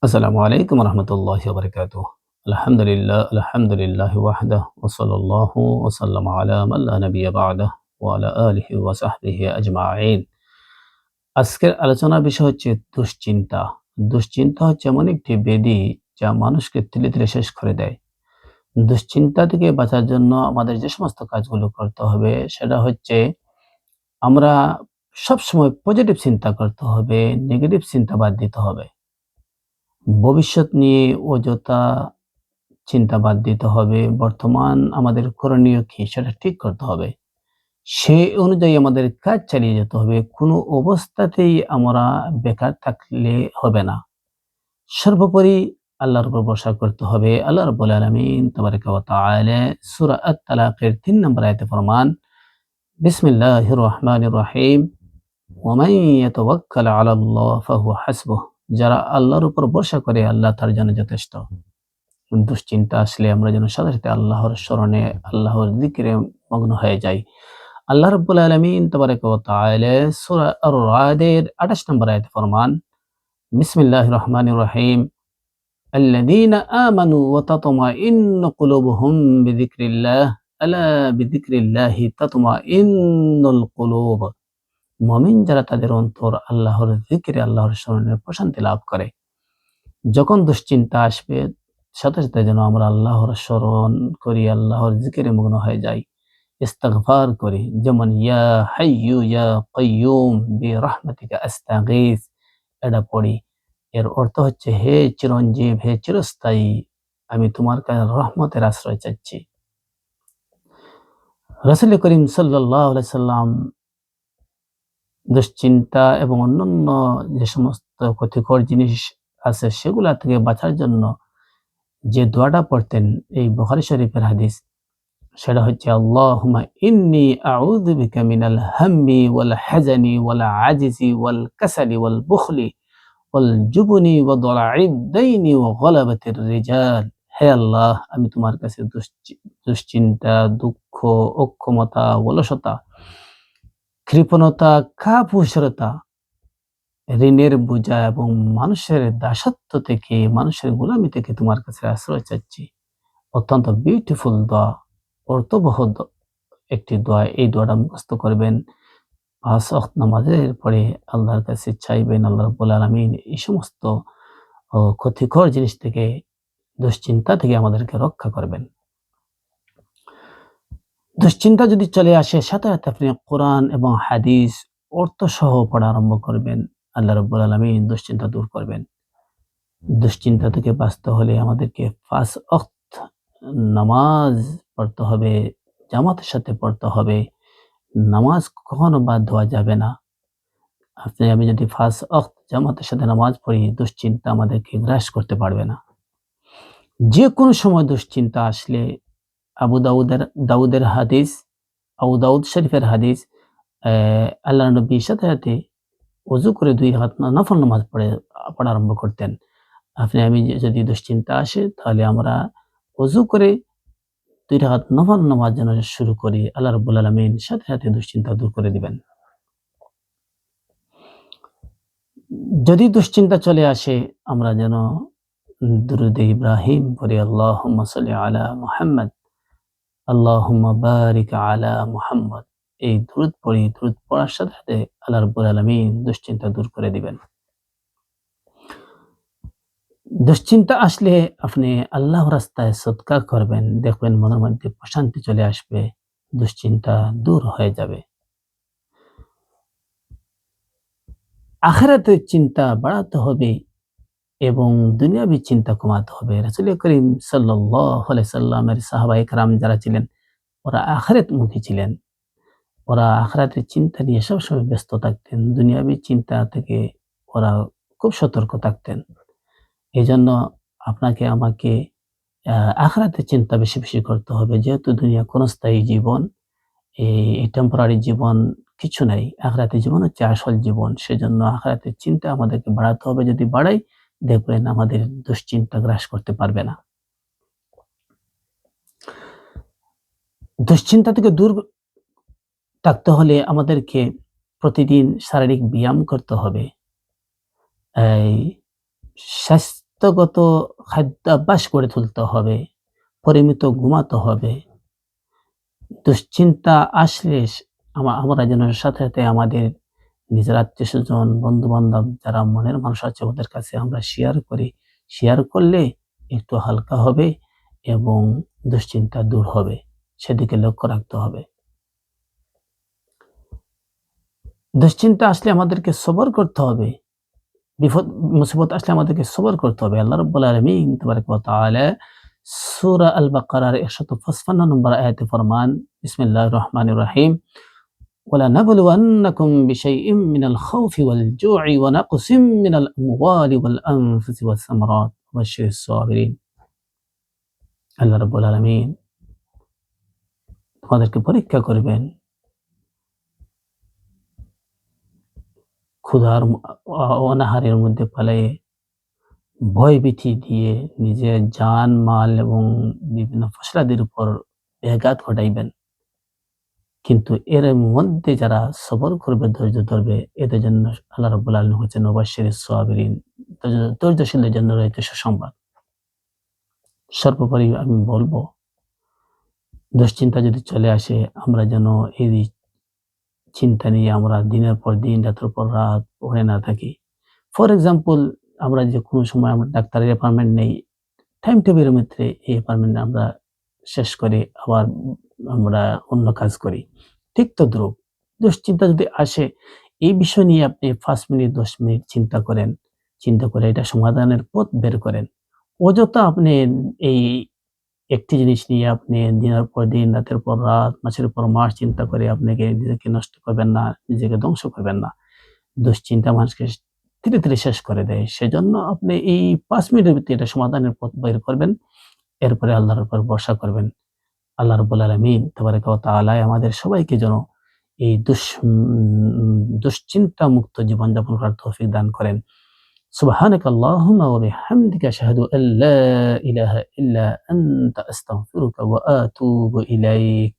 আসসালামু আলাইকুম রহমতুল্লাহি ওয়া বারাকাতুহু। আলহামদুলিল্লাহি ওয়াহদাহু ওয়া সাল্লাল্লাহু ওয়া সাল্লামা আলা মান লা নাবিয়্যা বা'দাহু ওয়া আলা আলিহি ওয়া সাহবিহি আজমাইন। আজকের আলোচনার বিষয় হচ্ছে দুশ্চিন্তা। দুশ্চিন্তা হচ্ছে এমন একটি ব্যাধি যা মানুষকে তিলে, তিলে শেষ করে দেয়। দুশ্চিন্তা থেকে বাঁচার জন্য আমাদের যে সমস্ত কাজগুলো করতে হবে সেটা হচ্ছে আমরা সবসময় পজিটিভ চিন্তা করতে হবে, নেগেটিভ চিন্তা বাদ দিতে হবে। ভবিষ্যৎ নিয়ে অযথা চিন্তা বাদ দিতে হবে। বর্তমান আমাদের করণীয় কি সেটা ঠিক করতে হবে। সেই অনুযায়ী আমাদের কাজ চালিয়ে যেতে হবে। কোনো অবস্থাতেই আমরা বেকার থাকলে হবে না। সর্বোপরি আল্লাহর উপর ভরসা করতে হবে। আল্লাহ রাব্বুল আলামিন তাবারাকা ওয়া তাআলা সূরা আত-তালাকের ৩ নম্বর আয়াতে ফরমান, বিসমিল্লাহির রহমানির রহিম, ওয়া মান ইয়াতাওয়াক্কাল আলাল্লাহ ফাহুয়া হাসবুহ। যারা আল্লাহর উপর ভরসা করে আল্লাহ তার জন্য যথেষ্ট। দুশ্চিন্তা আসলে আমরা যেন সাথে, সাথে আল্লাহর স্মরণে, আল্লাহর যিকিরে মগ্ন হয়ে যাই। আল্লাহ রাব্বুল আলামিন তাবারাকা ওয়া তাআলা সূরা আর-রা'দ এর ২৮ নম্বর আয়াতে ফরমান, বিসমিল্লাহির রহমানির রহিম, আল্লাযীনা আমানু ওয়া তাতমাইন্নু কুলুবুহুম বিযিকরিল্লাহ, আলা বিযিকরিল্লাহি তাতমাইন্নুল কুলুব। মুমিন যারা তাদের অন্তর আল্লাহর যিকিরে, আল্লাহর স্মরণে প্রশান্তি লাভ করে। যখন দুশ্চিন্তা আসবে সাথে, সাথে যেন আমরা আল্লাহর স্মরণ করি, আল্লাহর যিকিরে মগ্ন হয়ে যাই। ইস্তিগফার করি। যেমন ইয়া হাইয়্যু ইয়া কাইয়্যুম বিরহমাতিকা আস্তাগীথ এটা পড়ি। এর অর্থ হচ্ছে, হে চিরঞ্জীব, হে চিরস্থায়ী, আমি তোমার কাছে রহমতের আশ্রয় চাচ্ছি। রাসূল করিম সাল্লাল্লাহু আলাইহি সাল্লাম দুশ্চিন্তা এবং অন্যান্য যে সমস্ত ক্ষতিকর জিনিস আছে সেগুলা থেকে বাঁচার জন্য যে দোয়াটা পড়তেন, এই বুখারী শরীফের হাদিস, সেটা হচ্ছে, আল্লাহুম্মা ইন্নী আউযু বিকা মিনাল হাম্মি ওয়াল হাজানি ওয়াল আজিজি ওয়াল কাসালি ওয়াল বুখলি ওয়াল জুবনি ওয়া দালা'id দাইনি ওয়া গলাবাতির রিজাল। হে আল্লাহ, আমি তোমার কাছে দুশ্চিন্তা, দুঃখ, অক্ষমতা, অলসতা, কৃপণতা, কাপুরুষতা, ঋণের বোঝা এবং মানুষের দাসত্ব থেকে, মানুষের গোলামি থেকে তোমার কাছে আশ্রয় চাচ্ছি। অত্যন্ত বিউটিফুল দোয়া, অর্থবহ একটি দোয়া। এই দোয়াটা মুখস্থ করবেন। ৫ ওয়াক্ত নামাজের পরে আল্লাহর কাছে চাইবেন, আল্লাহ রাব্বুল আলামিন এই সমস্ত ক্ষতিকর জিনিস থেকে, দুশ্চিন্তা থেকে আমাদেরকে রক্ষা করবেন। দুশ্চিন্তা যদি চলে আসে সাথে, সাথে আপনি কোরআন এবং হাদিস অর্থসহ পড়া আরম্ভ করবেন। আল্লাহ রাব্বুল আলামিন দুশ্চিন্তা দূর করবেন। দুশ্চিন্তা থেকে বাঁচতে হলে আমাদেরকে ৫ ওয়াক্ত নামাজ পড়তে হবে, জামাতের সাথে পড়তে হবে। নামাজ কখনো বাদ দেওয়া যাবে না। আমি যদি ৫ ওয়াক্ত জামাতের সাথে নামাজ পড়ি, দুশ্চিন্তা আমাদেরকে গ্রাস করতে পারবে না। যেকোনো সময় দুশ্চিন্তা আসলে আবু দাউদের হাদিস, আবু দাউদ শরীফের হাদিস, আল্লাহর নবী সাথে, সাথে ওযু করে ২ রাকাত নফল নামাজ পড়া আরম্ভ করতেন। আমি যদি দুশ্চিন্তা আসে তাহলে আমরা ওযু করে ২ রাকাত নফল নামাজ যেন শুরু করি। আল্লাহ রাব্বুল আলামিন সাথে, সাথে দুশ্চিন্তা দূর করে দিবেন। যদি দুশ্চিন্তা চলে আসে আমরা যেন দুরূদে ইব্রাহিম পড়ি, আল্লাহুম্মা সাল্লি আলা মুহাম্মাদ, আল্লাহুম্মা বারিক আলা মুহাম্মাদ। এই দুরূদ পড়ি। দুরূদ পড়ার সাথে, সাথে আল্লাহ রাব্বুল আলামিন দুশ্চিন্তা দূর করে দিবেন। দুশ্চিন্তা আসলে আপনি আল্লাহর রাস্তায় সদকা করবেন। দেখবেন মনের মধ্যে প্রশান্তি চলে আসবে। দুশ্চিন্তা দূর হয়ে যাবে। আখিরাতের চিন্তা বাড়াতে হবে এবং দুনিয়াবী চিন্তা কমাতে হবে। রাসূল করিম সাল্লাল্লাহু আলাইহি সাল্লামের সাহাবায়ে কেরাম যারা ছিলেন, ওরা আখিরাতমুখী ছিলেন। ওরা আখিরাতের চিন্তা নিয়ে সবসময় ব্যস্ত থাকতেন। দুনিয়াবী চিন্তা থেকে ওরা খুব সতর্ক থাকতেন। এজন্য আপনাকে আমাকে আ আখিরাতের চিন্তা বেশি, বেশি করতে হবে। যেহেতু দুনিয়া ক্ষণস্থায়ী জীবন, এই টেম্পোরারি জীবন কিছু নাই। আখিরাতের জীবন হচ্ছে আসল জীবন। সেজন্য আখিরাতের চিন্তা আমাদেরকে বাড়াতে হবে। যদি বাড়াই, দেখবেন আমাদের দুশ্চিন্তা গ্রাস করতে পারবে না। দুশ্চিন্তা থেকে দূর থাকতে হলে আমাদেরকে প্রতিদিন শারীরিক ব্যায়াম করতে হবে। এই স্বাস্থ্যগত খাদ্যাভ্যাস গড়ে তুলতে হবে, পরিমিত ঘুমাতে হবে। দুশ্চিন্তা আসলে আমরা যেন সাথে, সাথে আমাদের নিজের আত্মীয়স্বজন, বন্ধু-বান্ধব যারা মনের মানুষ আছে ওদের কাছে আমরা শেয়ার করি। শেয়ার করলে একটু হালকা হবে এবং দুশ্চিন্তা দূর হবে। সেদিকে লক্ষ্য রাখতে হবে। দুশ্চিন্তা আসলে আমাদেরকে সবর করতে হবে। বিপদ মুসিবত আসলে আমাদেরকে সবর করতে হবে। আল্লাহ রাব্বুল আলামিন তাবারাক ওয়া তাআলা সূরা আল বাকারার ১৫৫ নম্বর আয়াতে ফরমান, বিসমিল্লাহির রহমানির রহিম, وَلَنَبْلُوَنَّكُم بِشَيْءٍ مِّنَ الْخَوْفِ وَالْجُوعِ وَنَقْصٍ مِّنَ الْأَمْوَالِ وَالْأَنفُسِ وَالثَّمَرَاتِ وَبَشِّرِ الصَّابِرِينَ। আল্লাহ রাব্বুল আলামিন তোমাদেরকে পরীক্ষা করবেন। ক্ষুধার অনাহারের মধ্যে পালায়ে ভয়ভীতি দিয়ে নিজের জান, মাল এবং বিভিন্ন ফসলাদির উপর ব্যাঘাত ঘটাইবেন। কিন্তু এর মধ্যে যারা সবর করবে, ধৈর্য ধরবে, এদের জন্য আল্লাহ রাব্বুল আলামিন হচ্ছেন মুবাশশিরিস সাবিরিন। ধৈর্যশীলদের জন্য রয়েছে সুসংবাদ। সর্বোপরি আমি বলব, দুশ্চিন্তা যদি চলে আসে আমরা যেন এই চিন্তা নিয়ে আমরা দিনের পর দিন, রাতের পর রাত পড়ে না থাকি। ফর এক্সাম্পল, আমরা যে কোনো সময় আমরা ডাক্তারের অ্যাপয়েন্টমেন্ট নেই, টাইম টেবিলের মধ্যে এই অ্যাপয়েন্টমেন্ট আমরা শেষ করে আবার আমরা অন্য কাজ করি। ঠিক তদ্রূপ দুশ্চিন্তা যদি আসে, এই বিষয় নিয়ে আপনি ৫ মিনিট ১০ মিনিট চিন্তা করেন। চিন্তা করে এটা সমাধানের পথ বের করেন। অযথা আপনি এই একটি জিনিস নিয়ে আপনি দিনের পর দিন, রাতের পর রাত, মাসের পর মাস চিন্তা করে আপনাকে নিজেকে নষ্ট করবেন না, নিজেকে ধ্বংস করবেন না। দুশ্চিন্তা মানুষকে ধীরে, ধীরে শেষ করে দেয়। সেজন্য আপনি এই ৫ মিনিটের ভিতরে এটা সমাধানের পথ বের করবেন। এরপরে আল্লাহর উপর ভরসা করবেন। আল্লাহ রাব্বুল আলামিন তাবারাকা ওয়া তাআলা আমাদের সবাইকে যেন এই দুশ্চিন্তা মুক্ত জীবনযাপন করার তৌফিক দান করেন। সুবহানাকা আল্লাহুম্মা ওয়া বিহামদিকা আশহাদু আল লা ইলাহা ইল্লা আনতা আস্তাগফিরুকা ওয়া আতুবু ইলাইক।